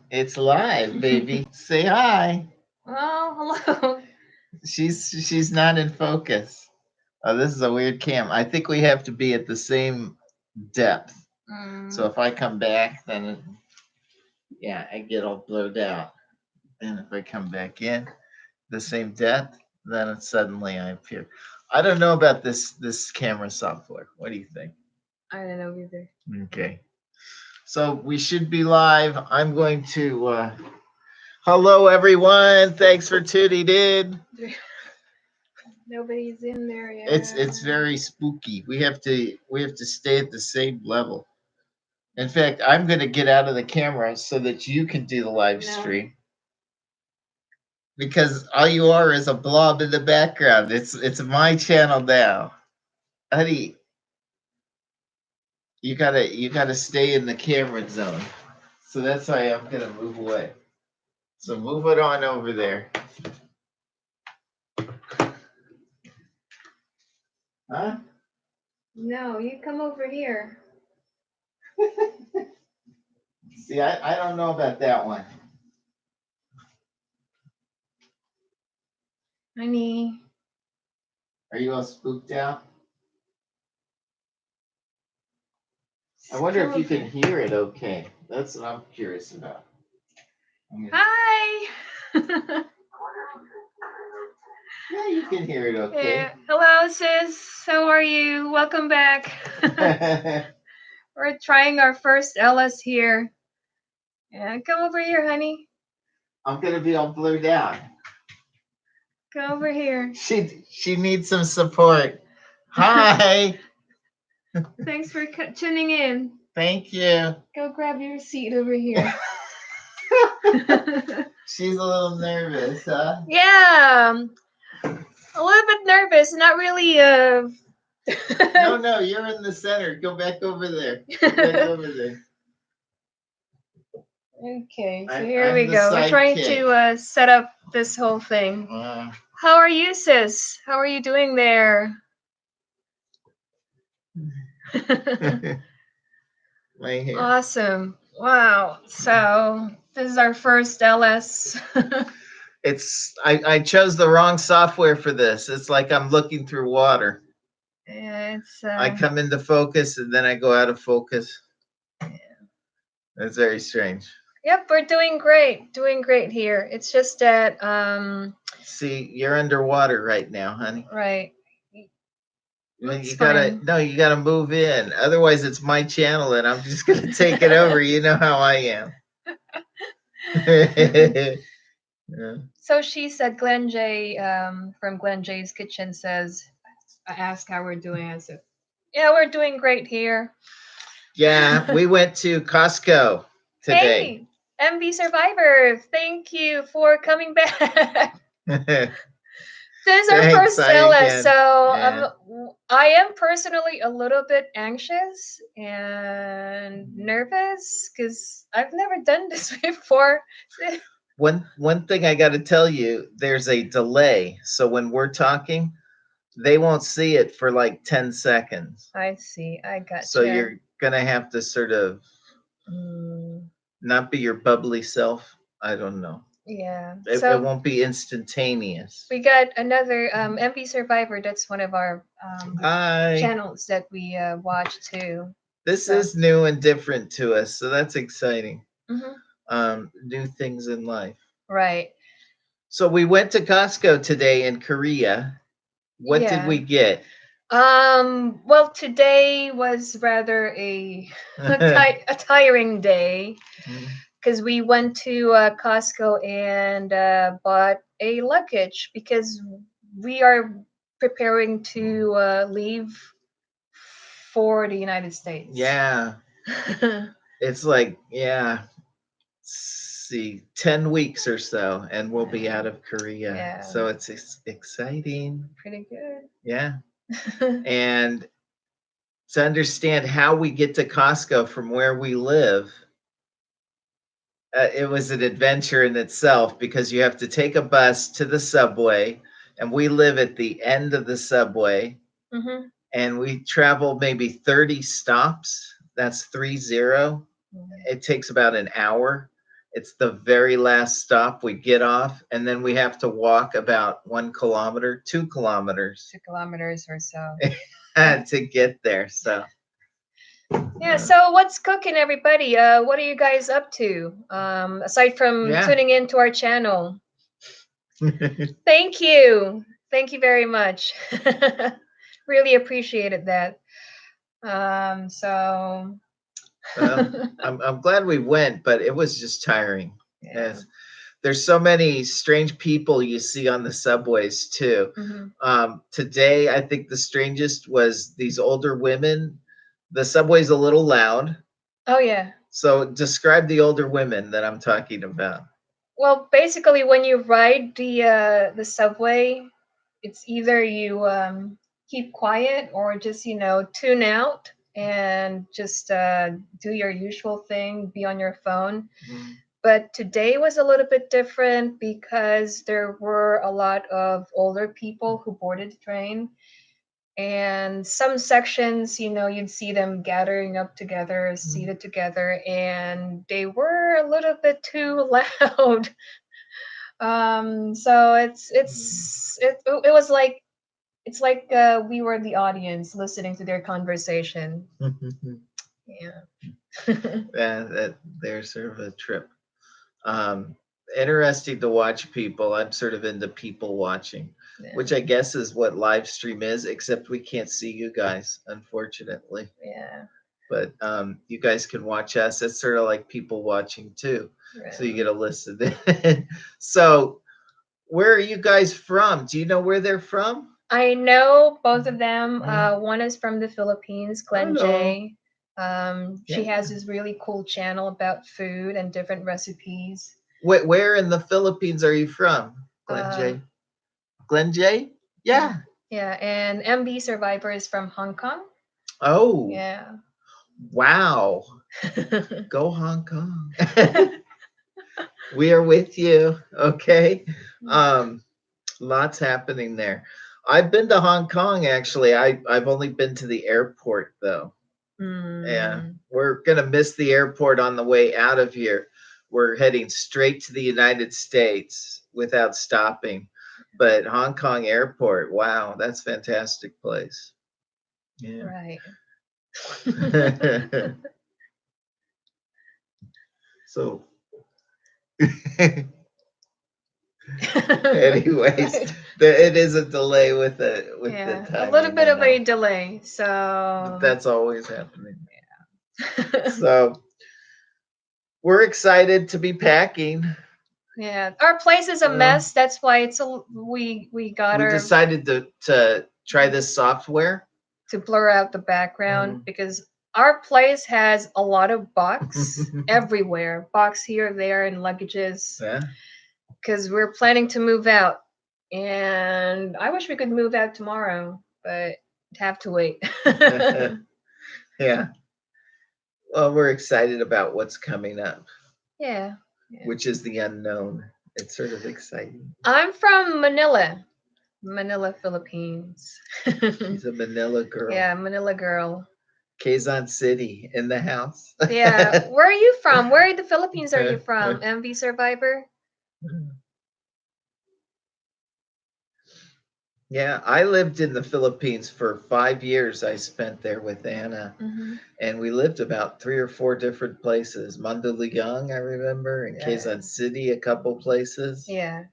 It's live, baby. Say hi. Oh, hello. She's not in focus. Oh, this is a weird cam. I think we have to be at the same depth. So Mm, if I come back, then yeah, I get all blurred out. And if I come back in the same depth, then suddenly I appear. I don't know about this camera software. What do you think? I don't know either. Okay. So we should be live. I'm going to hello everyone. Thanks for tuning in. Nobody's in there It's yet. very spooky. We have to stay at the same level. In fact, I'm going to get out of the camera so that you can do the live No. stream because all you are is a blob in the background. It's my channel now. Honey, you gotta stay in the camera zone. So that's why I'm gonna move away. So move it on over there. Huh? No, you come over here. See, I don't know about that one. Honey. Are you all spooked out? I wonder Come if you over can here. hear it okay. That's what I'm curious about. Hi. Yeah, you can hear it okay. Yeah. Hello, sis. How are you? Welcome back. We're trying our first LS here. Yeah, come over here, honey. I'm gonna be all blurred out. Come over here. She needs some support. Hi. Thanks for tuning in. Thank you. Go grab your seat over here. She's a little nervous, huh? Yeah, a little bit nervous. Not really. No, you're in the center. Go back over there. Go back over there. Okay, so I'm, here I'm we the go. We're trying sidekick. to set up this whole thing. How are you, sis? How are you doing there? My hair. Awesome. Wow. So this is our first LS. I chose the wrong software for this. It's like I'm looking through water. It's I come into focus and then I go out of focus. It's very strange. Yep, we're doing great. Doing great here. It's just that See, you're underwater right now, honey. right. You gotta you gotta move in. Otherwise, it's my channel, and I'm just gonna take it over. You know how I am. Yeah. So she said, Glenn J from Glenn J's Kitchen says, I asked how we're doing. I said, yeah, we're doing great here. Yeah, we went to Costco today. Hey, MV Survivor, thank you for coming back. This is our Thanks, first LS, so yeah. I am personally a little bit anxious and nervous because I've never done this before. One thing I got to tell you, there's a delay. So when we're talking, they won't see it for like 10 seconds. I see. I got So you're gonna have to sort of not be your bubbly self. I don't know. Yeah. It won't be instantaneous. We got another MV Survivor. That's one of our Hi. channels that we watch too. This is new and different to us, so that's exciting. New things in life. Right. So we went to Costco today in Korea. What did we get? Well, today was rather a tiring day because we went to Costco and bought a luggage because we are preparing to leave for the United States. Yeah. It's like, yeah, see, 10 weeks or so, and we'll be out of Korea. Yeah. So it's exciting. Pretty good. Yeah. And to understand how we get to Costco from where we live, it was an adventure in itself because you have to take a bus to the subway, and we live at the end of the subway, and we travel maybe 30 stops. That's 30. It takes about an hour. It's the very last stop. We get off, and then we have to walk about 1 kilometer, 2 kilometers 2 kilometers or so. to get there. So, Yeah, so what's cooking, everybody? What are you guys up to? Aside from yeah. tuning into our channel. Thank you. Thank you very much. Really appreciated that. So I'm glad we went, but it was just tiring. yeah. Yes. There's so many strange people you see on the subways too. Today, I think the strangest was these older women. The subway's a little loud. Oh yeah. So describe the older women that I'm talking about. Well, basically, when you ride the subway, it's either you keep quiet or just tune out and just do your usual thing, be on your phone. But today was a little bit different because there were a lot of older people who boarded the train. And some sections, you'd see them gathering up together, seated together, and they were a little bit too loud. So it was like it's like we were the audience listening to their conversation. Yeah. They're sort of a trip. Interesting to watch people. I'm sort of into people watching, which I guess is what live stream is, except we can't see you guys, unfortunately. Yeah. But you guys can watch us. It's sort of like people watching too. Right. So you get to listen. So where are you guys from? Do you know where they're from? I know both of them. One is from the Philippines, Glenn J. She has this really cool channel about food and different recipes. Where in the Philippines are you from, Glenn J? Glenn J? Yeah. Yeah, and MB Survivor is from Hong Kong. Oh. Yeah. Wow. Go Hong Kong. We are with you. Okay. Lots happening there. I've been to Hong Kong actually. I've only been to the airport though. Yeah. We're gonna miss the airport on the way out of here. We're heading straight to the United States without stopping. But Hong Kong airport, wow, that's a fantastic place. Yeah. Right. So anyways, it is a delay with the timing. A little bit of a delay. So that's always happening. Yeah. So we're excited to be packing. Yeah, our place is a mess. That's why we decided to try this software to blur out the background because our place has a lot of box everywhere, box here, there, and luggages. Yeah. Because we're planning to move out, and I wish we could move out tomorrow, but have to wait. Yeah. Well, we're excited about what's coming up. Yeah. Which is the unknown. It's sort of exciting. I'm from Manila, Philippines. She's a Manila girl. Yeah, Manila girl. Quezon City in the house. Yeah. Where are you from? Where in the Philippines are you from? MV Survivor? Yeah, I lived in the Philippines for 5 years. I spent there with Anna, and we lived about 3 or 4 different places. Mandaluyong, I remember, and Quezon City, a couple places. Yeah.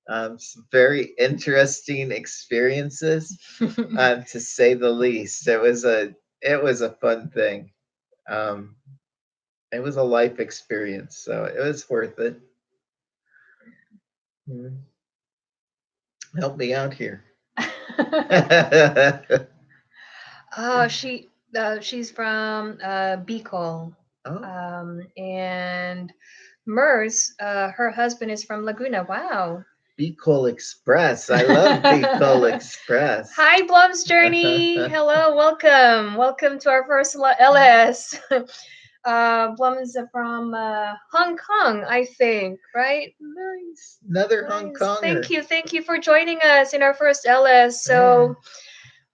Some very interesting experiences, to say the least. It was a fun thing. It was a life experience, so it was worth it. Help me out here. Oh, she's from Bicol. Oh. And Mers, her husband is from Laguna. Wow. Bicol Express. I love Bicol Express. Hi, Blum's Journey. Hello, welcome to our first LS. Blum is from Hong Kong, I think, right? Nice. Another Hong Konger. Thank you for joining us in our first LS. So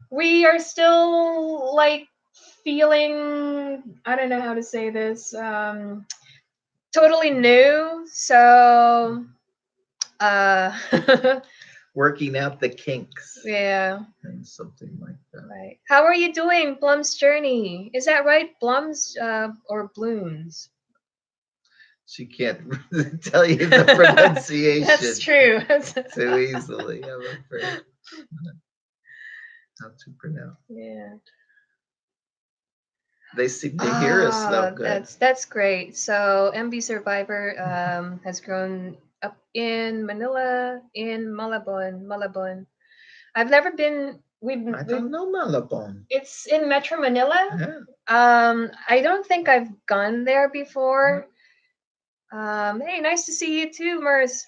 we are still like feeling, I don't know how to say this, totally new. So, Working out the kinks yeah, and something like that. right. How are you doing, Blum's Journey? Is that right? Blum's or Blooms? She can't tell you the pronunciation That's true. too easily, I'm afraid. How to pronounce. Yeah. They seem to hear us though good. That's great. So MB Survivor has grown up in Manila, in Malabon. I've never been. I don't know Malabon. It's in Metro Manila. Yeah. I don't think I've gone there before. Hey, nice to see you too, Mers.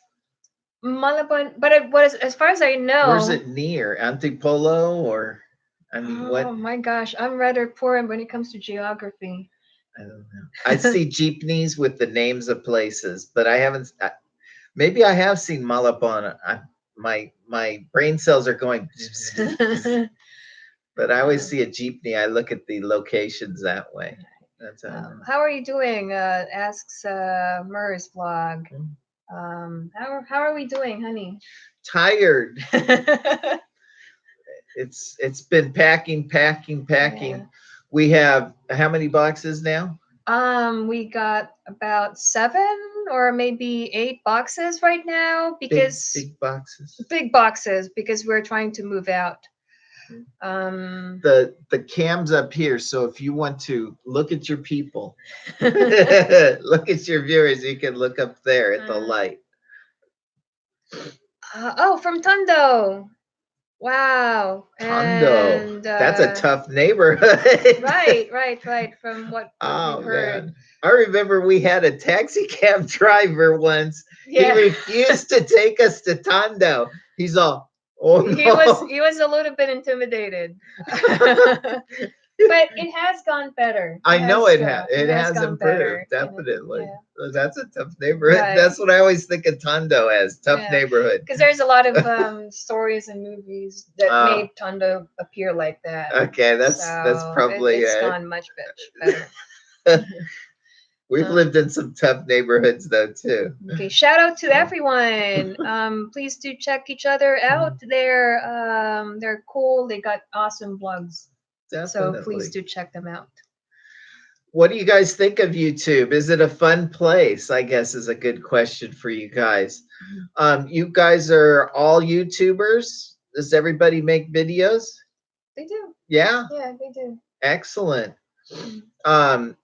Malabon, but it was, as far as I know. Where's it near? Antipolo or? I mean, what? Oh my gosh, I'm rather poor when it comes to geography. I don't know. I see jeepneys with the names of places, but I haven't. Maybe I have seen Malabon. My brain cells are going, but I always see a jeepney. I look at the locations that way. That's how I know. How are you doing? Asks Mers vlog. How are we doing, honey? Tired. It's been packing. Yeah. We have how many boxes now? We got about 7 or maybe 8 boxes right now because big boxes. Big boxes because we're trying to move out. The cam's up here, so if you want to look at your people, look at your viewers, you can look up there at the light. Oh, from Tondo. Wow. Tondo. And, that's a tough neighborhood. Right. From what Oh, we've heard. man. I remember we had a taxi cab driver once. Yeah. He refused to take us to Tondo. He's all, oh no. He was a little bit intimidated. But it has gone better. I know it has. It has improved, better. Definitely. Yeah. That's a tough neighborhood. Right. That's what I always think of Tondo as, tough neighborhood. Because there's a lot of stories and movies that made Tondo appear like that. Okay, that's probably it's gone much better. We've lived in some tough neighborhoods though too. Okay, shout out to everyone. Please do check each other out. They're cool. They got awesome vlogs. Definitely. So please do check them out. What do you guys think of YouTube? Is it a fun place? I guess is a good question for you guys. You guys are all YouTubers. Does everybody make videos? They do. Yeah? Yeah, they do. Excellent. I'm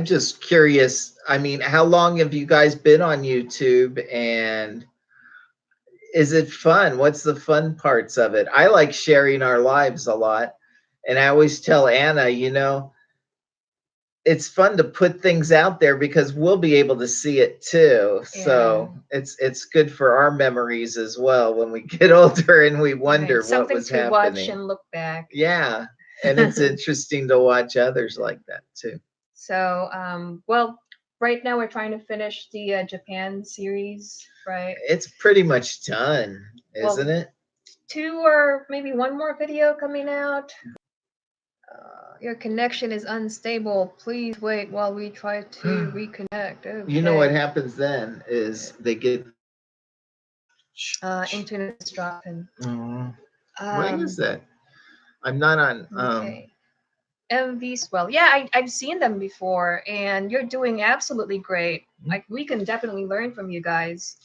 just curious. I mean, how long have you guys been on YouTube, and is it fun? What's the fun parts of it? I like sharing our lives a lot. And I always tell Anna, you know, it's fun to put things out there because we'll be able to see it too. Yeah. So it's good for our memories as well when we get older and we wonder what was happening. Something to watch and look back. Yeah. And it's interesting to watch others like that too. So, well, right now we're trying to finish the Japan series, right? It's pretty much done, isn't it? 2 or maybe 1 more video coming out. Your connection is unstable. Please wait while we try to reconnect. Okay. You know what happens then is they get internet is dropping. What is that? I'm not on okay. MVs. Well, yeah, I've seen them before, and you're doing absolutely great. Like, we can definitely learn from you guys.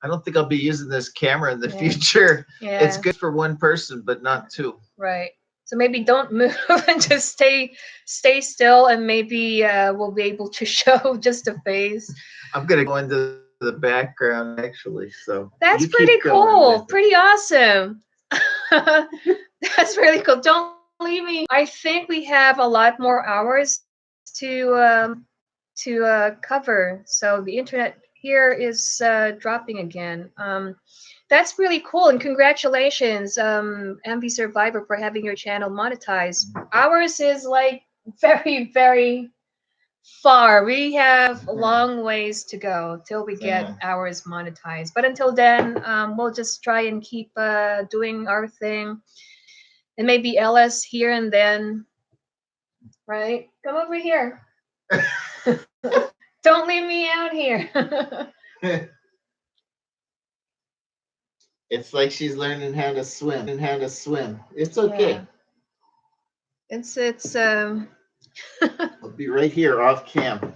I don't think I'll be using this camera in the future. Yeah. It's good for 1 person, but not 2. Right. So maybe don't move and just stay still, and maybe we'll be able to show just a face. I'm gonna go into the background actually. So that's pretty cool. Pretty awesome. That's really cool. Don't leave me. I think we have a lot more hours to cover. So the internet here is dropping again. That's really cool, and congratulations, MV Survivor, for having your channel monetized. Ours is like very, very far. We have a long ways to go till we get ours monetized. But until then, we'll just try and keep doing our thing, and maybe LS here and then. Right? Come over here. Don't leave me out here. It's like she's learning how to swim. It's okay. Yeah. It's I'll be right here off cam.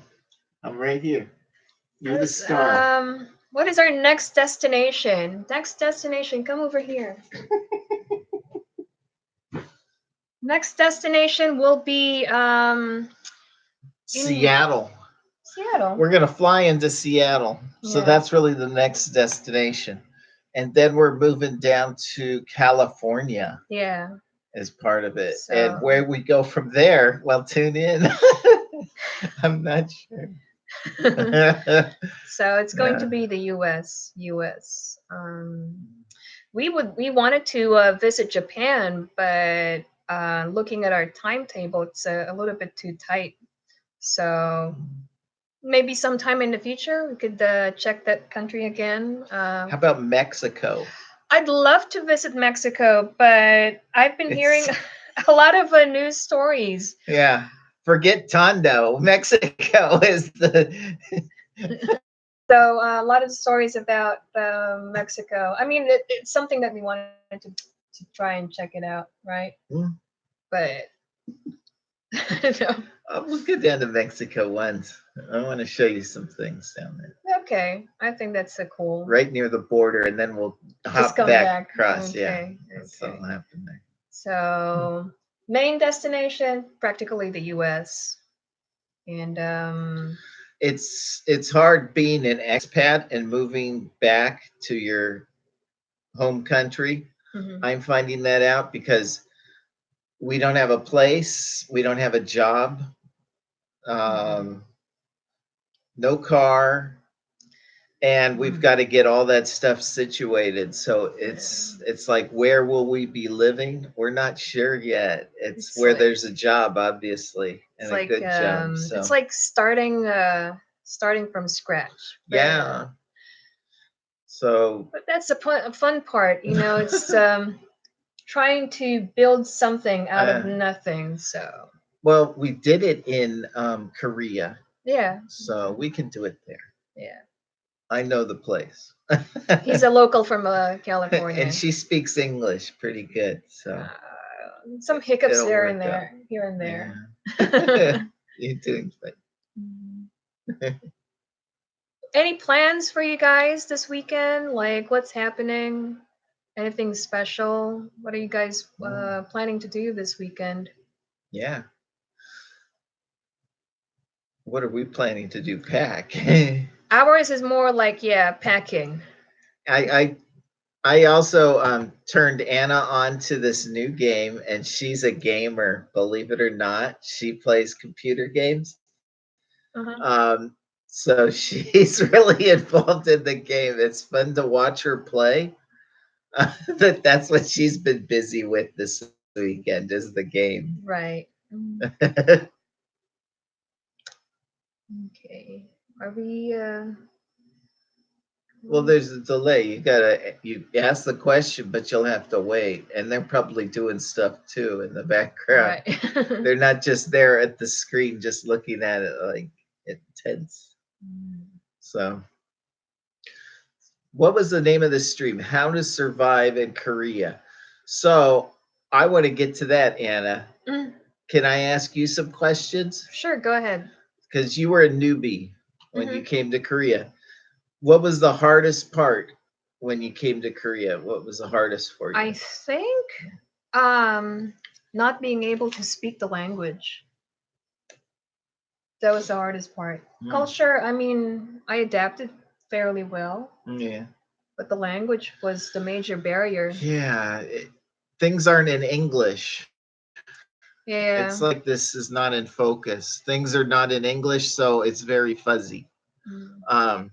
I'm right here. You're the star. what is our next destination? Next destination, come over here. Next destination will be Seattle. Seattle. We're gonna fly into Seattle. So Yeah. that's really the next destination. And then we're moving down to California Yeah. as part of it. So- And where we go from there, well, tune in. I'm not sure. So it's going to Yeah. be the U.S. We wanted to visit Japan, but looking at our timetable, it's a little bit too tight. So maybe sometime in the future we could check that country again. How about Mexico? I'd love to visit Mexico, but I've been hearing It's- a lot of news stories. Yeah. Forget Tondo. Mexico is the. So a lot of stories about Mexico. I mean, it's something that we wanted to try and check it out, right? Mm. But no. We'll go down to Mexico once. I want to show you some things down there. Okay, I think that's a cool. Right near the border, and then we'll hop come back, back. across. Yeah. Okay, That's okay. what'll happen there. So main destination, practically the U.S. And It's hard being an expat and moving back to your home country. mhm. I'm finding that out because we don't have a place, we don't have a job, no car, and we've got to get all that stuff situated. So it's like, where will we be living? We're not sure yet. It's It's where like- there's a job, obviously, it's and like a good job. So it's like starting from scratch. But- yeah. So But that's a fun part, you know. It's trying to build something out of nothing. So well, we did it in Korea, yeah, so we can do it there. yeah. I know the place. He's a local from California. And she speaks English pretty good. So Some hiccups it'll there and work out. there, here and there. Yeah. You're doing fine. Any plans for you guys this weekend? Like, what's happening? Anything special? What are you guys planning to do this weekend? Yeah. What are we planning to do? Pack. Ours is more like, yeah, packing. I also turned Anna on to this new game, and she's a gamer, believe it or not. She plays computer games. Uh-huh. So she's really involved in the game. It's fun to watch her play. That's what she's been busy with this weekend, is the game. Right. Okay. Are we Well, there's a delay. You ask the question, but you'll have to wait. And they're probably doing stuff too in the background. right. They're not just there at the screen, just looking at it like intense. So, what was the name of the stream? How to survive in Korea. So, I want to get to that, Anna. Mm. Can I ask you some questions? Sure, go ahead. Because you were a newbie when you Mhm. came to Korea. What was the hardest part when you came to Korea? What was the hardest for you? I think not being able to speak the language. That was the hardest part. Mm. Culture, I mean, I adapted fairly well, Yeah. but the language was the major barrier. Yeah. Things aren't in English. Yeah. It's like this is not in focus. Things are not in English, so it's very fuzzy. Mm.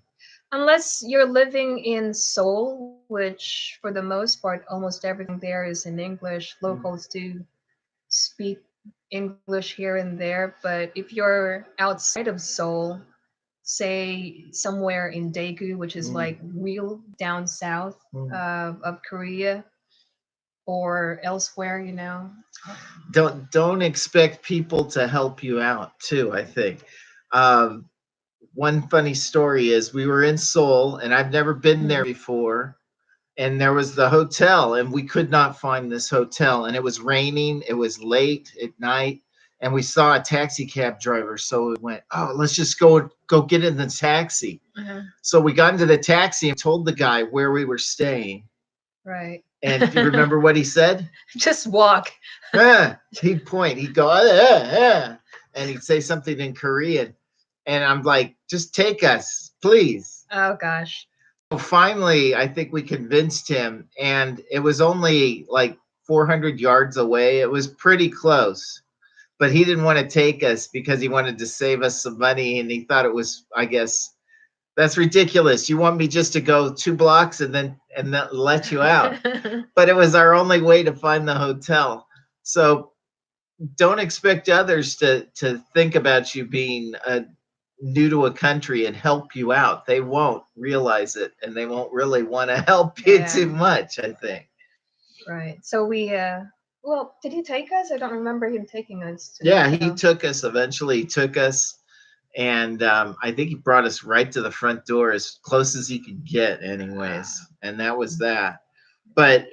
Unless you're living in Seoul, which for the most part, almost everything there is in English. Locals do speak English here and there, but if you're outside of Seoul, say somewhere in Daegu, which is like real down south of Korea, or elsewhere, you know. Don't expect people to help you out too, I think. one funny story is we were in Seoul, and I've never been there Mhm. before. And there was the hotel, and we could not find this hotel. And it was raining, it was late at night, and we saw a taxi cab driver. So we went, oh, let's just go get in the taxi. Uh-huh. So we got into the taxi and told the guy where we were staying. Right. And do you remember what he said? Just walk. He'd point, he'd go, and he'd say something in Korean. And I'm like, just take us, please. Oh gosh. So finally, I think we convinced him, and it was only like 400 yards away. It was pretty close, but he didn't want to take us because he wanted to save us some money, and he thought it was, I guess, that's ridiculous. You want me just to go 2 blocks and then let you out? But it was our only way to find the hotel. So don't expect others to think about you being new to a country and help you out. They won't realize it, and they won't really want to help you Yeah. too much, I think. Right. So we well, did he take us? I don't remember him taking us to the Yeah, he hotel. took us eventually. He took us, and I think he brought us right to the front door as close as he could get, anyways. And that was that. But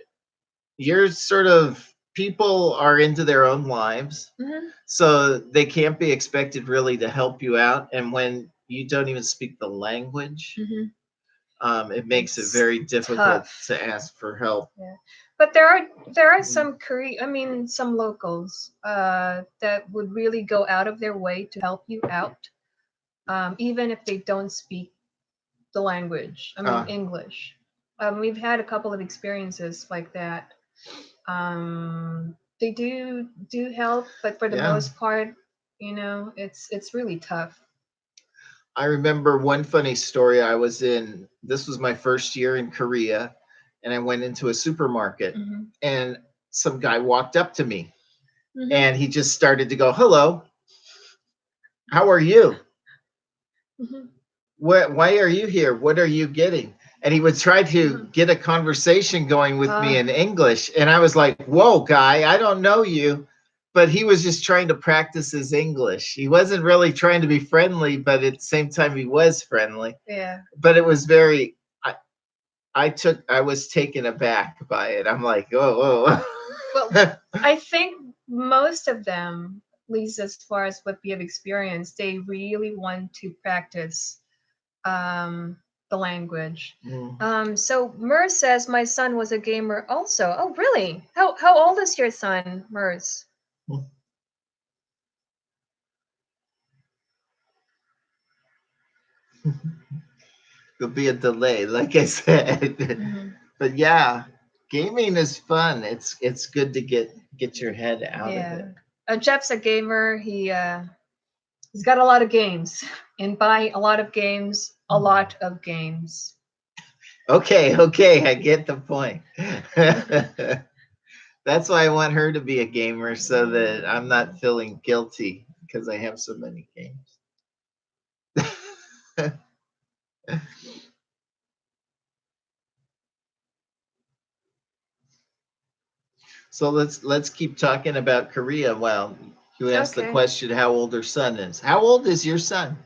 you're sort of people are into their own lives, Mhm. so they can't be expected really to help you out. And when you don't even speak the language, Mhm. it makes it It's very difficult tough. to ask for help. Yeah. But there are Mm. some some locals that would really go out of their way to help you out, even if they don't speak the language. I mean Uh, English. We've had a couple of experiences like that. They do help, but for the yeah. most part, it's really tough. I remember one funny story. This was my first year in Korea, and I went into a supermarket, Hmm. and some guy walked up to me, Hmm. and he just started to go, hello, how are you? Hmm. Why are you here? What are you getting? And he would try to Hmm. get a conversation going with me Uh, in English. And I was like, whoa, guy, I don't know you. But he was just trying to practice his English. He wasn't really trying to be friendly, but at the same time, he was friendly. yeah. But it was I was taken aback by it. I'm like, oh, Well, oh. I think most of them, at least as far as what we have experienced, they really want to practice the language. Mm. So Mers says my son was a gamer also. Oh, really? How old is your son, Mers? There'll be a delay, like I said. Hmm. But yeah, gaming is fun. It's good to get your head out of Yeah. it. Jeff's a gamer. He's got a lot of games, and by a lot of games, a lot of games. Okay, I get the point. That's why I want her to be a gamer so that I'm not feeling guilty because I have so many games. So let's keep talking about Korea. Well, you asked the Okay. question how old her son is. How old is your son?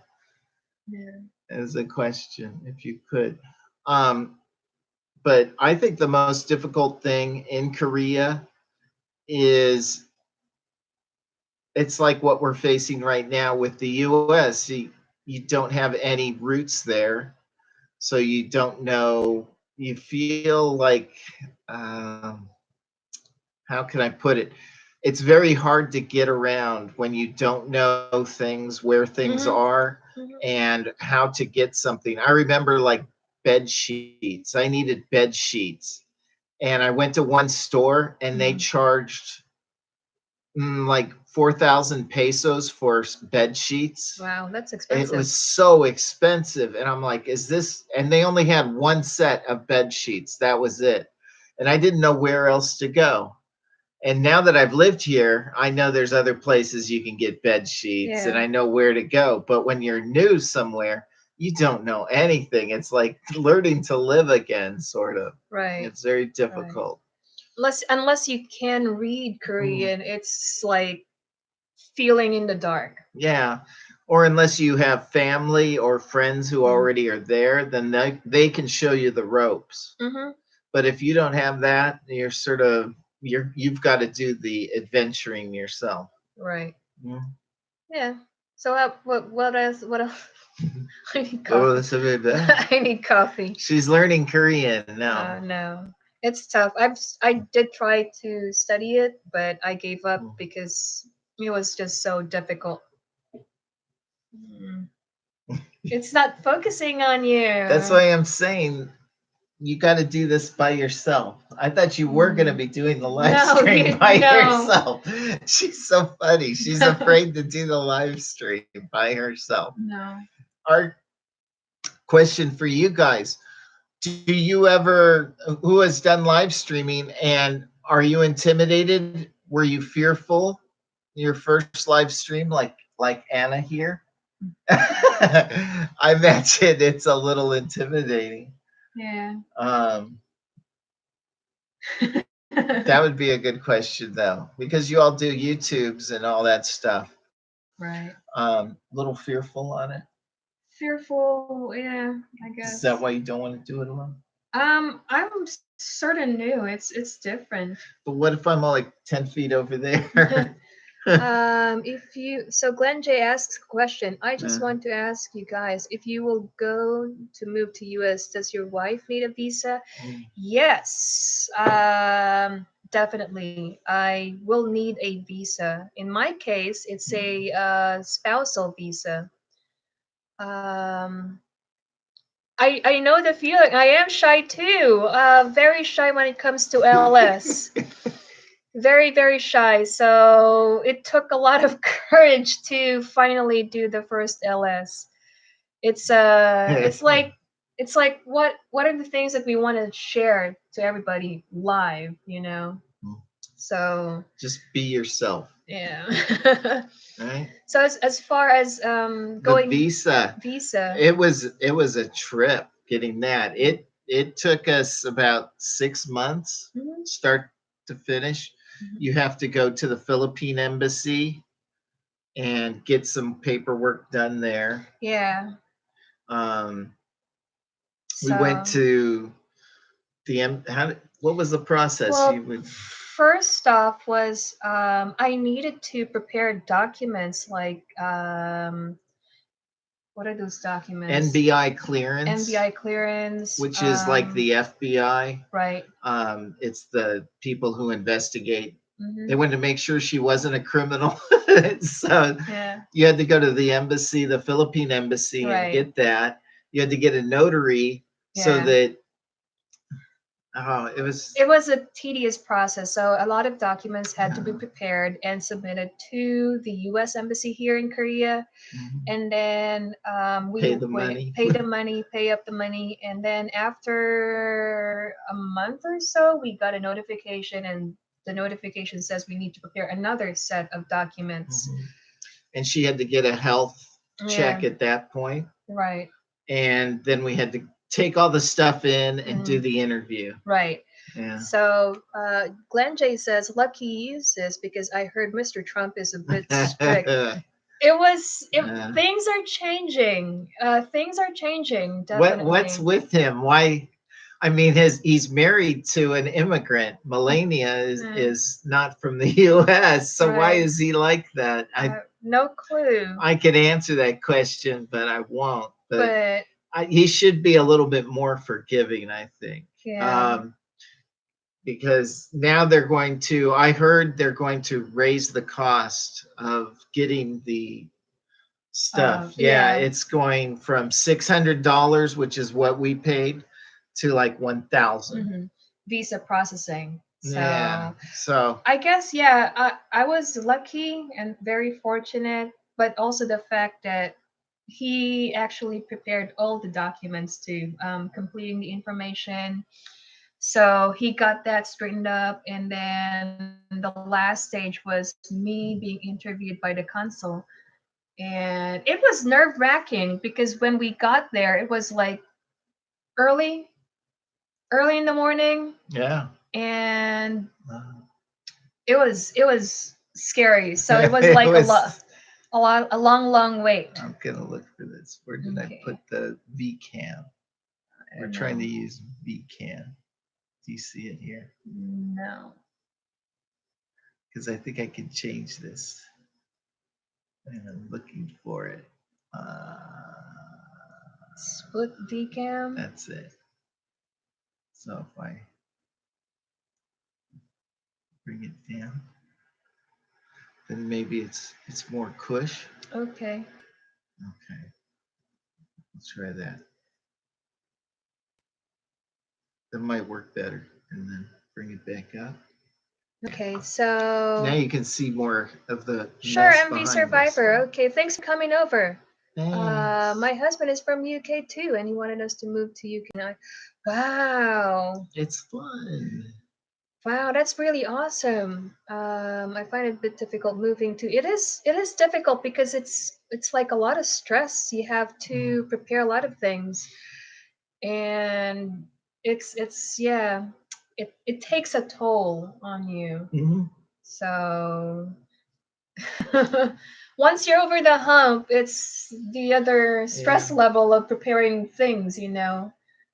Yeah. As a question, if you could. Um, but I think the most difficult thing in Korea is it's like what we're facing right now with the US. You don't have any roots there, so you don't know. You feel like, um, how can I put it? It's very hard to get around when you don't know things, where things Hmm. are, Hmm. and how to get something. I remember like bed sheets. I needed bed sheets, and I went to one store and they Hmm. charged like 4,000 pesos for bed sheets. Wow, that's It expensive. was so expensive. And I'm like, is this? And they only had one set of bed sheets. That was it. And I didn't know where else to go. And now that I've lived here, I know there's other places you can get bed sheets and Yeah. I know where to go. But when you're new somewhere, you don't know anything. It's like learning to live again, sort of. Right. It's very Right. difficult. Unless you can read Mm. Korean, it's like feeling in the dark. Yeah. Or unless you have family or friends who Mm. already are there, then they can show you the ropes. Mm-hmm. But if you don't have that, you've got to do the adventuring yourself. Right. Mm. Yeah. So what else? What else? I need Oh, coffee. that's a bit bad. I need coffee. She's learning Korean now. No, it's tough. I did try to study it, but I gave up Mm. because it was just so difficult. Mm. It's not focusing on you. That's why I'm saying you got to do this by yourself. I thought you were going to be doing the live No, stream by no. yourself. She's so funny. She's afraid to do the live stream by herself. No. Our question for you guys: do you ever, who has done live streaming, and are you intimidated? Were you fearful your first live stream, like Anna here? I imagine it's a little intimidating. Yeah. That would be a good question though, because you all do YouTubes and all that stuff. Right. Little fearful on it. Fearful, yeah, I guess. Is that why you don't want to do it alone? I'm sort of new. It's different. But what if I'm all like 10 feet over there? If you so Glenn J asks a question. I just want to ask you guys, if you will go to move to US, does your wife need a visa? Yes. Definitely. I will need a visa. In my case, it's a spousal visa. Um I know the feeling. I am shy too. Very shy when it comes to LS. Very, very shy. So it took a lot of courage to finally do the first LS. It's like what are the things that we want to share to everybody live, you know? So just be yourself. yeah. Right? So as far as going the visa, it was a trip getting that. It took us about 6 months, start to finish. You have to go to the Philippine embassy and get some paperwork done there. Yeah. We went to the what was the process? Well, first off was I needed to prepare documents like what are those documents? NBI clearance. NBI clearance, which is like the FBI. Right. It's the people who investigate. Mhm. They wanted to make sure she wasn't a criminal. So Yeah. you had to go to the embassy, the Philippine embassy, and Right. get that. You had to get a notary so Yeah. that It was a tedious process. So a lot of documents had to be prepared and submitted to the U.S. Embassy here in Korea, and then we pay the money. pay the money, pay up the money, and then after a month or so, we got a notification, and the notification says we need to prepare another set of documents. And she had to get a health check at that point. Right. And then we had to take all the stuff in and do the interview. Right. Yeah. So Glenn J says, lucky you use this because I heard Mr. Trump is a bit strict. Things are changing. Things are changing. Definitely. What's with him? Why? I mean, he's married to an immigrant. Melania is not from the U.S., so why is he like that? No clue. I could answer that question, but I won't. But he should be a little bit more forgiving, I think. Yeah. Because now I heard they're going to raise the cost of getting the stuff. Yeah, it's going from $600, which is what we paid, to like 1,000. Visa processing. So, yeah. So I guess I was lucky and very fortunate, but also the fact that he actually prepared all the documents to completing the information. So he got that straightened up, and then the last stage was me being interviewed by the consul, and it was nerve-wracking because when we got there, it was like early in the morning. Yeah. And it was scary. So it was like a lot. a long wait. I'm gonna look for this. Where did I Okay. put the VCAM? I We're don't trying to know. use VCAM. Do you see it here? No. Because I think I can change this. And I'm looking for it. Split decam. That's it. So if I bring it down, then maybe it's more cush. Okay. Okay, let's try that. That might work better. And then bring it back up. Okay, Now so you can see more of the sure, mess MV behind this. Survivor. Okay, thanks for coming over. Thanks. My husband is from UK too, and he wanted us to move to UK. And wow, It's fun. wow, that's really awesome. I find it a bit difficult moving to. It is difficult because it's like a lot of stress. You have to prepare a lot of things, and it's yeah, it takes a toll on you. Mhm. So once you're over the hump, it's the other stress Yeah. level of preparing things,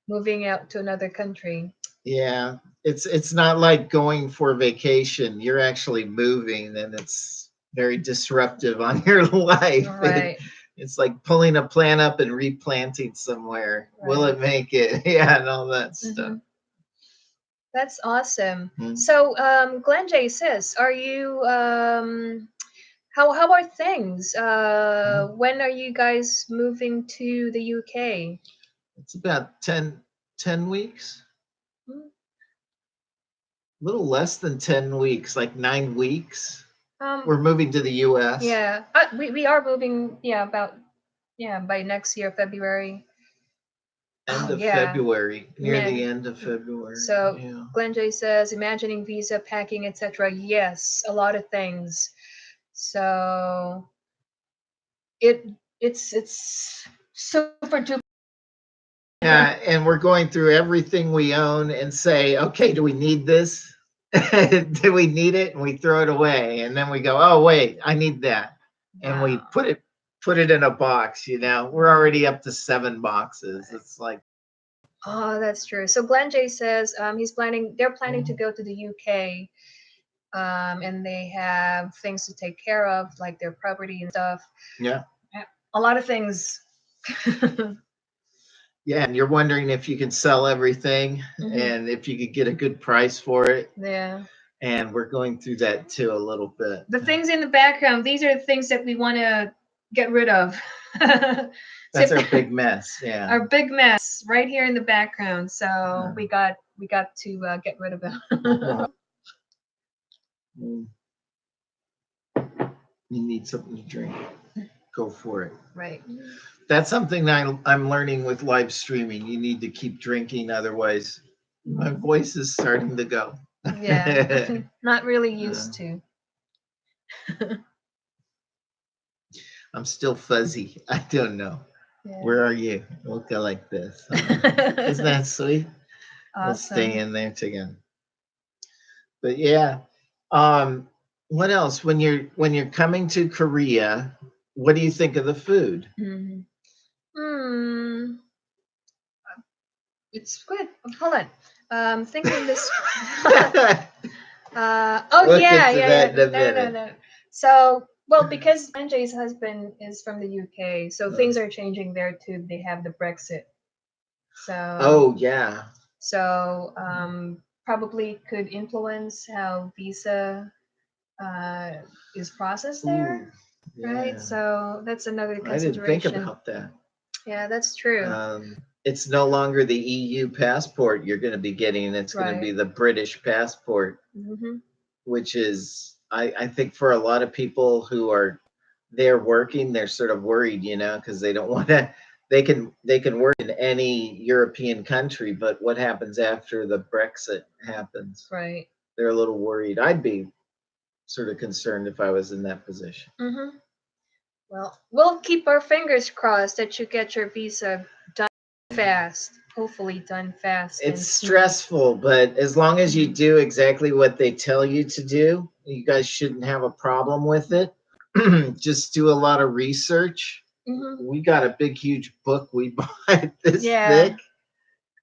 moving out to another country. Yeah, it's not like going for vacation. You're actually moving, and it's very disruptive on your life. Right. It's like pulling a plant up and replanting somewhere. Will Right. it make it? Yeah, and all that stuff. Mhm. That's awesome. Mhm. So, Glenn J says, are you how are things? When are you guys moving to the UK? It's about 10 weeks. Hmm. A little less than 10 weeks, like 9 weeks. We're Um, moving to the US. yeah, we are moving. Yeah, by next year, February. End Oh of yeah, February, near the man. end of February. So Yeah. Glenn J says, imagining visa, packing, etc. Yes, a lot of things. So it it's super duper. Yeah, and we're going through everything we own and say, okay, do we need this? Do we need it? And we throw it away. And then we go, oh wait, I need that. And we Wow. put it in a box, We're already up to 7 boxes. It's like Oh, that's true. So Glenn J says they're planning to go to the UK, and they have things to take care of, like their property and stuff. yeah. A lot of things. Yeah, and you're wondering if you can sell everything Mhm. and if you could get a good price for it. Yeah. And we're going through that too a little bit. The things in the background, these are the things that we want to get rid of. That's our big mess. Yeah. Our big mess right here in the background. So we got to get rid of them. You need something to drink. Go for it. Right. That's something that I'm learning with live streaming. You need to keep drinking, otherwise, my voice is starting to go. Yeah. Not really used to. I'm still fuzzy. I don't know. Yeah. Where are you? We'll go like this. Isn't that sweet? We'll stay Awesome. in there together. But yeah, what else? When you're coming to Korea, what do you think of the food? Mhm. Hmm. It's good. Hold on. Thinking this. Oh Look yeah, into yeah, that yeah. in a No, no, minute. no. So, well, because Anjay's husband is from the UK, so things Oh. are changing there too. They have the Brexit. So, Oh yeah. so probably could influence how visa uh, is processed there, Ooh, right? yeah. So that's another I didn't think consideration. about that. Yeah, that's true. It's no longer the EU passport you're going to be getting. It's going to be Right. the British passport, Hmm. which is, I think, for a lot of people who are there working, they're sort of worried, because they don't want to. They can work in any European country, but what happens after the Brexit happens? Right. They're a little worried. I'd be sort of concerned if I was in that position. Hmm. Well, we'll keep our fingers crossed that you get your visa done fast. Hopefully done fast. It's and smooth. stressful, but as long as you do exactly what they tell you to do, you guys shouldn't have a problem with it. just do a lot of research. Hmm. We got a big, huge book we bought this Yeah. thick.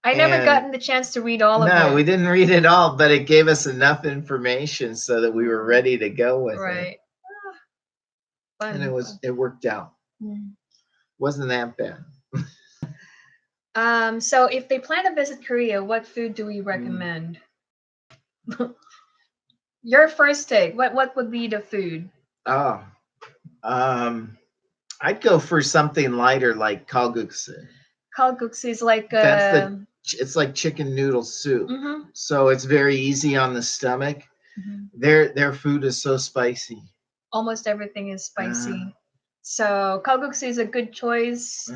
I never And gotten the chance to read all of no, we it. didn't read it all, but it gave us enough information so that we were ready to go with it. Right. Ah, And fun. it worked out. Fun. Wasn't that bad. So if they plan to visit Korea, what food do we Mm. recommend? Your first take. What would be the food? Oh, I'd go for something lighter like kalguksu. Kalguksu is like That's it's like chicken noodle soup. mhm, So it's very easy on the stomach. mhm. Their food is so spicy. Almost everything is spicy. So kalguksu is a good choice.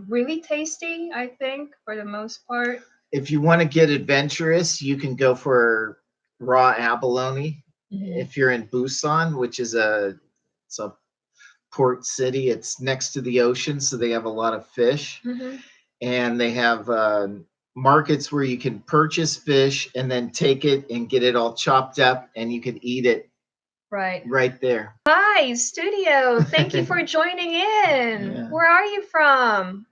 Really tasty, I think, for the most part. If you want to get adventurous, you can go for raw abalone. Mhm. If you're in Busan, which is it's a port city, it's next to the ocean, so they have a lot of fish, Mhm. and they have markets where you can purchase fish and then take it and get it all chopped up, and you can eat it Right. right there. Hi, studio. Thank you for joining in. Yeah. Where are you from?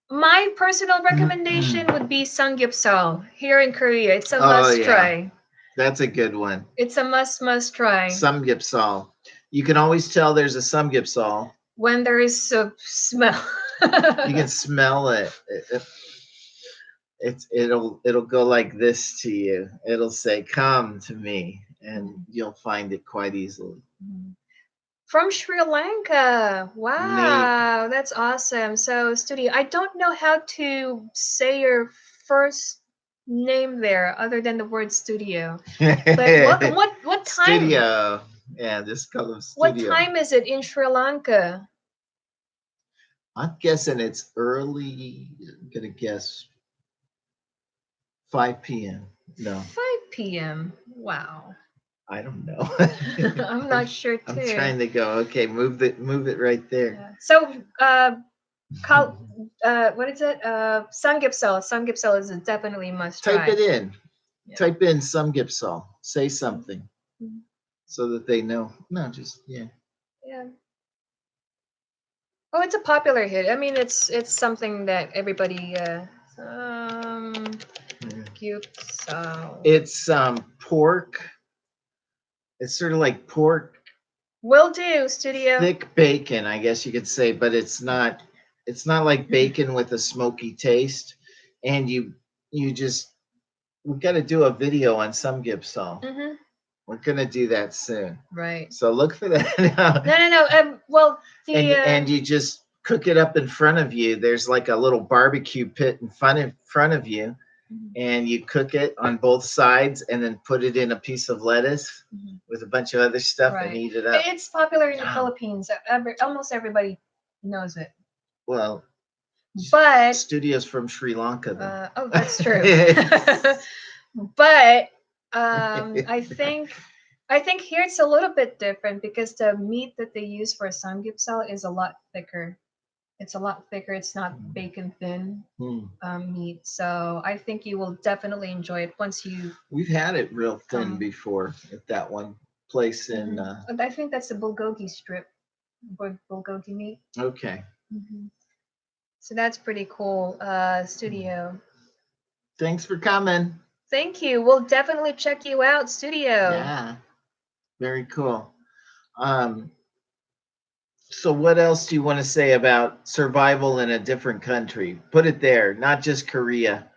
My personal recommendation would be samgyeopsal here in Korea. It's a Oh, must yeah. try. That's a good one. It's a must try. Samgyeopsal. You can always tell there's a samgyeopsal. When there is a smell. You can smell it. It'll go like this to you. It'll say, "Come to me," and you'll find it quite easily. From Sri Lanka. Neat. Wow, that's awesome. So, studio, I don't know how to say your first name there other than the word studio. But welcome. What time? Studio. Yeah, just call them What studio. time is it in Sri Lanka? I'm guessing it's early. I'm gonna guess 5 p.m. No, 5 p.m. Wow. I don't know. I'm not sure too. I'm trying to go. Okay, move it right there. Yeah. So, what is it? Samgyeopsal. Samgyeopsal is a definitely must try. Type it in. Yeah. Type in samgyeopsal. Say something Mhm. so that they know. No, just yeah. Yeah. Oh, it's a popular hit. I mean, it's something that everybody. Samgyeopsal. It's pork. It's sort of like pork, Will do, studio. thick bacon, I guess you could say, but it's not. It's not like bacon with a smoky taste. And you just we've got to do a video on samgyeopsal. Mm-hmm. We're gonna do that soon. Right. So look for that now. No. Well, And you just cook it up in front of you. There's like a little barbecue pit in front of you, and you cook it on both sides, and then put it in a piece of lettuce with a bunch of other stuff right. and eat it up. It's popular in the Philippines. Almost everybody knows it. Well, but studios from Sri Lanka, though. Oh, that's true. But I think here it's a little bit different because the meat that they use for samgyeopsal is a lot thicker. It's a lot thicker. It's not bacon thin meat. So I think you will definitely enjoy it once you. We've had it real thin before at that one place in. I think that's the bulgogi strip, bulgogi meat. Okay. So that's pretty cool. Studio. Thanks for coming. Thank you. We'll definitely check you out, studio. Yeah. Very cool. So what else do you want to say about survival in a different country? Put it there, not just Korea.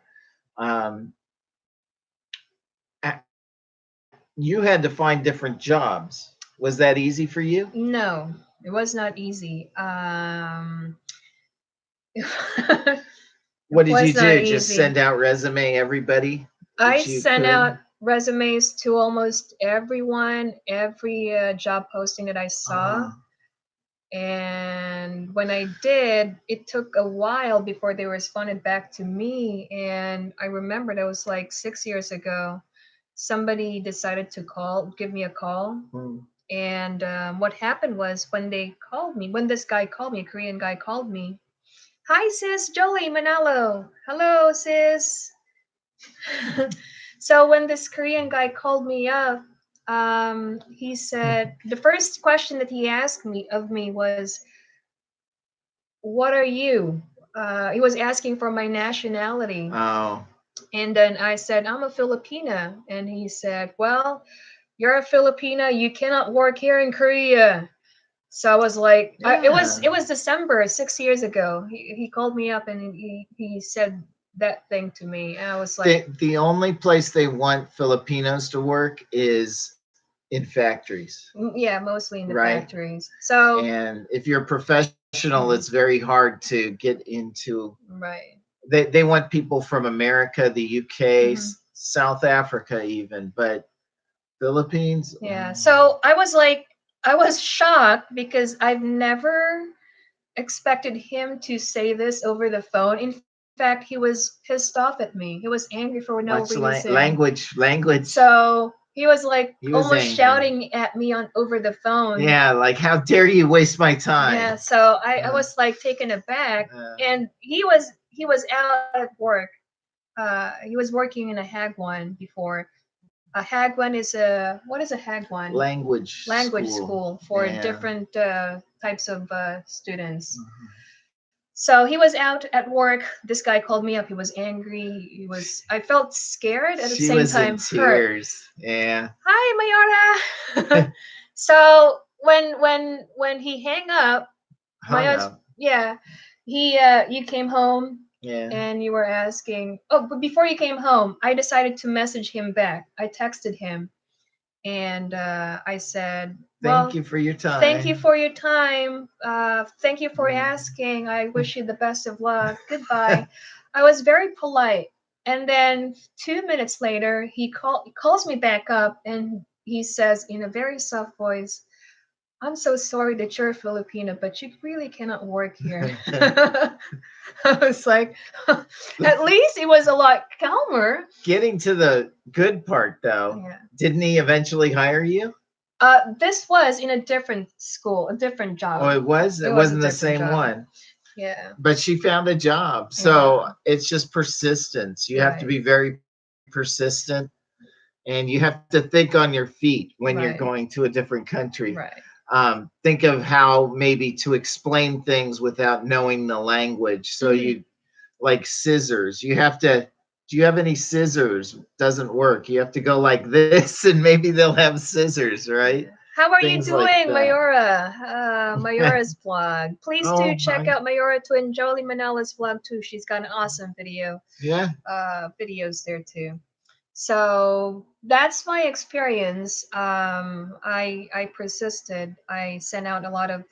You had to find different jobs. Was that easy for you? No, it was not easy. What did you do? Just send out resume everybody? I sent out resumes to almost everyone, every job posting that I saw. And when I did, it took a while before they responded back to me. And I remember that was like 6 years ago. Somebody decided to give me a call. And what happened was when this guy called me, a Korean guy called me. Hi, sis, Jolie Manalo. Hello, sis. So when this Korean guy called me up, He said the first question that he asked me was, "What are you?" He was asking for my nationality, Oh, and then I said, "I'm a Filipina," and he said, "Well, you're a Filipina. You cannot work here in Korea." So I was like, yeah. it was December 6 years ago. He called me up and he said that thing to me, and I was like, The only place they want Filipinos to work is in factories, Yeah, mostly in the right? factories. So And if you're a professional, Mhm. it's very hard to get into. Right. They want people from America, the UK, Mhm. South Africa, even, but Philippines. Yeah. So I was shocked because I've never expected him to say this over the phone. In fact, he was pissed off at me. He was angry for no Much reason. language. So he was like He was almost angry. shouting at me on over the phone. Yeah, like how dare you waste my time? Yeah, so I Uh, was like taken aback, uh, and he was out at work. He was working in a Hagwon before. A Hagwon is a what is a Hagwon? language Language school. school for Yeah. different types of students. So he was out at work. This guy called me up. He was angry. He was. I felt scared at the She same was in time hurt. tears. Yeah. Hi, Mayora. So when he hang up, my Hung husband, up. yeah, he you came home Yeah. and you were asking. Oh, but before you came home, I decided to message him back. I texted him and I said, Thank "Well, you for your thank you time. for your time. Thank you for asking. I wish you the best of luck. Goodbye." I was very polite. And then 2 minutes later, he calls me back up and he says in a very soft voice, "I'm so sorry that you're a Filipino, but you really cannot work here." I was like, at least it was a lot calmer. Getting to the good part though, Yeah. didn't he eventually hire you? This was in a different school, a different Oh, job. it was? It It was a wasn't the different same job. one. Yeah. But she found a job. So Yeah. it's just persistence. You have to Right. be very persistent and you have to think on your feet when you're Right. going to a different country. Right. Think of how maybe to explain things without knowing the language. So Mhm. you like scissors. You have to. Do you have any scissors? Doesn't work. You have to go like this, and maybe they'll have scissors, right? How are you Things like doing, that. Mayora? Mayora's vlog. Please do Oh, check out Mayora Twin Jolie Manala's vlog too. She's got an awesome yeah, videos there too. So that's my experience. I persisted. I sent out a lot of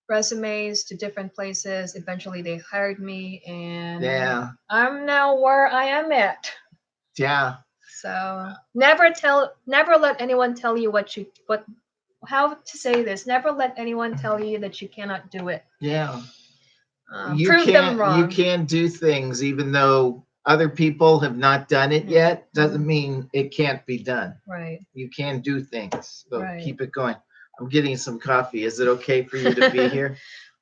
resumes to different places. Eventually, they hired me, and yeah, I'm now where I am at. yeah, So never let anyone tell you what how to say this. Never let anyone tell you that you cannot do it. yeah. Prove them You wrong. can do things even though other people have not done it yet. Doesn't Mhm. mean it can't be done. Right. You can do things. So Right. keep it going. I'm getting some coffee. Is it okay for you to be here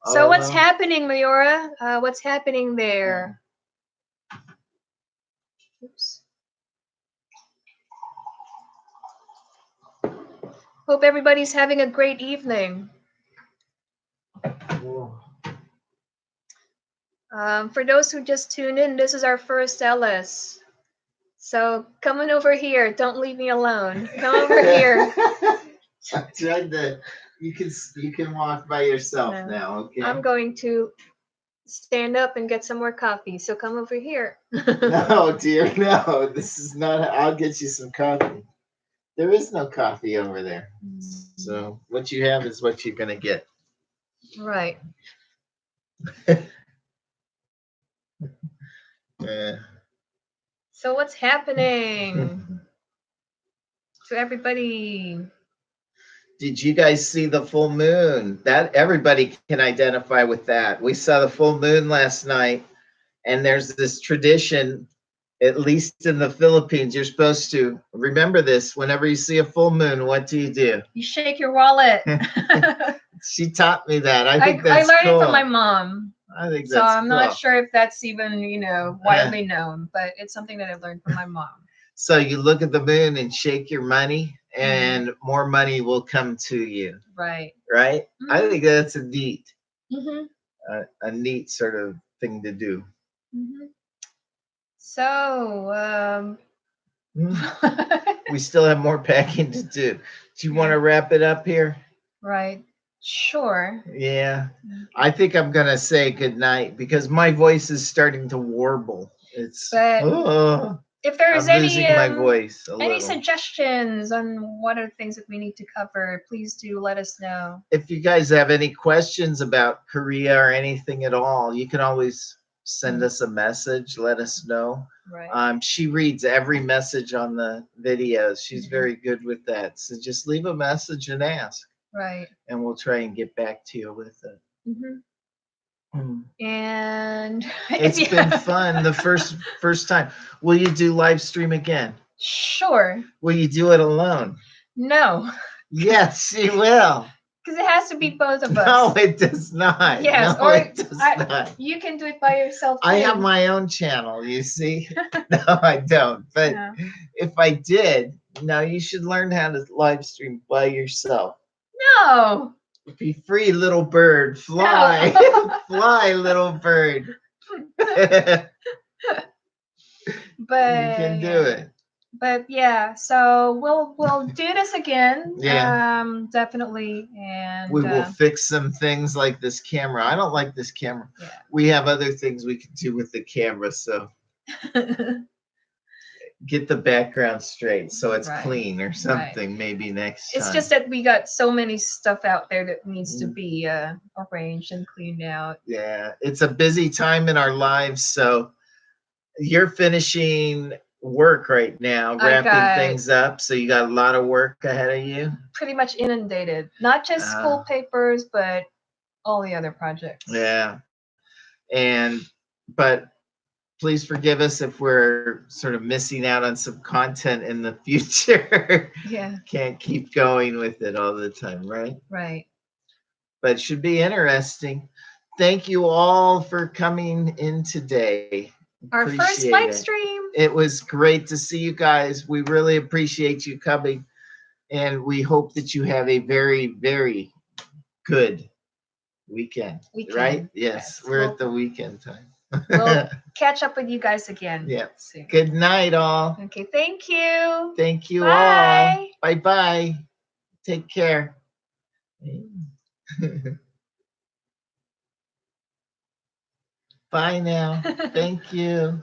So all what's alone? happening, Mayora? What's happening there? Oops. Hope everybody's having a great evening. Whoa. For those who just tuned in, this is our first Ellis. So come on over here. Don't leave me alone. Come over here. I tried to. You can walk by yourself No. now. Okay. I'm going to stand up and get some more coffee. So come over here. No, dear, no. This is not. I'll get you some coffee. There is no coffee over there. So what you have is what you're gonna get. Right. Yeah. So what's happening to everybody? Did you guys see the full moon? That everybody can identify with that. We saw the full moon last night, and there's this tradition, at least in the Philippines, you're supposed to remember this. Whenever you see a full moon, what do? You shake your wallet. She taught me that. I think I that's learned cool. it from my mom. I think So that's I'm cool. not sure if that's even, widely known, but it's something that I've learned from my mom. So you look at the moon and shake your money, and more money will come to you. Right. Right? I Mhm. think that's Mhm. a neat sort of thing to do. Mhm. So, Hmm. We still have more packing to do. Do you want to wrap it up here? right. Sure. Yeah. Okay. I think I'm gonna say good night because my voice is starting to warble. It's But if there's I'm losing my any voice a any little. suggestions on what are things that we need to cover, please do let us know. If you guys have any questions about Korea or anything at all, you can always send us a message. Let us know. Right. She reads every message on the videos. She's Mhm. very good with that. So just leave a message and ask, Right. and we'll try and get back to you with it. Mhm. Mm. And It's been fun the first time. Will you do live stream again? Sure. Will you do it alone? No, Yes, you will. because it has to be both of us. No, it does not. Yes, No, or it does not. you can do it by yourself too. I have my own channel, you see. No, I don't. But Yeah. if I did, no, you should learn how to live stream by yourself. No. Be free, little bird. Fly. No. Fly, little bird. But You can do it. But yeah, so we'll do this again. Yeah. Definitely, and We will fix some things like this camera. I don't like this camera. yeah. We have other things we can do with the camera, so get the background straight so it's Right. clean or something maybe next time. It's just that we got so many stuff out there that needs to be arranged and cleaned out. Yeah, it's a busy time in our lives, so you're finishing work right now, I wrapping got things up, so you got a lot of work ahead of you. pretty much inundated. Not just school papers, but all the other projects. Yeah. But please forgive us if we're sort of missing out on some content in the future. Yeah. Can't keep going with it all the time, right? Right. But it should be interesting. Thank you all for coming in today. Our first live stream. It was great to see you guys. We really appreciate you coming, and we hope that you have a very, very good weekend. Right? Yes, we're at the weekend time. We'll catch up with you guys again. Yeah. Soon. Good night, all. Okay, thank you. Thank you Bye. all. Bye bye. Take care. Bye now. Thank you.